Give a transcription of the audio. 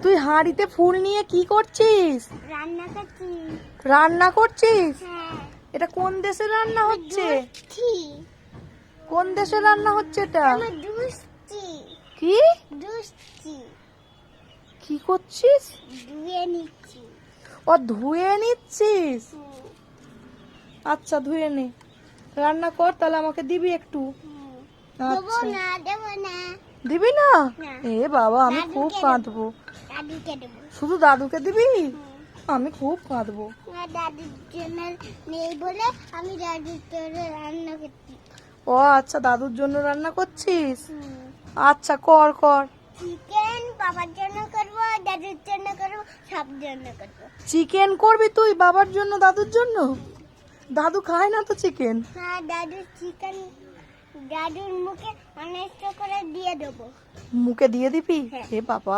তুই হাঁড়িতে ফুল নিয়ে কি করছিস? রান্না করছি। রান্না করছিস? হ্যাঁ। এটা কোন দেশের রান্না হচ্ছে? দুষ্টি। কোন দেশের রান্না হচ্ছে এটা? আমি দুষ্টি। কি দুষ্টি। কি করছিস? ধুয়ে নিচ্ছি। ও ধুয়ে নিচ্ছিস? হুম, আচ্ছা ধুয়ে নে, রান্না কর তাহলে আমাকে দিবি একটু। হুম। আচ্ছা দেবো না। দিবি না? না। এ বাবা আমি খুব দাদুকে কাঁদবো। দাদুকে দেবো। শুধু দাদুকে দিবি? হুম। আমি খুব কাঁদবো। আর দাদুর জন্য নেই বলে আমি দাদুর জন্য রান্না করছি। ও আচ্ছা দাদুর জন্য রান্না করছিস? হুম। আচ্ছা কর কর। চিকেন বাবার জন্য করব, দাদুর জন্য করব, সব জন্য করব। চিকেন করবি তুই বাবার জন্য দাদুর জন্য? দাদু খায় না তো চিকেন। হ্যাঁ, দাদুর চিকেন দাদুর মুখে অনেক করে দিয়ে দেবো। মুখে দিয়ে দিবি? হ্যাঁ। এ বাবা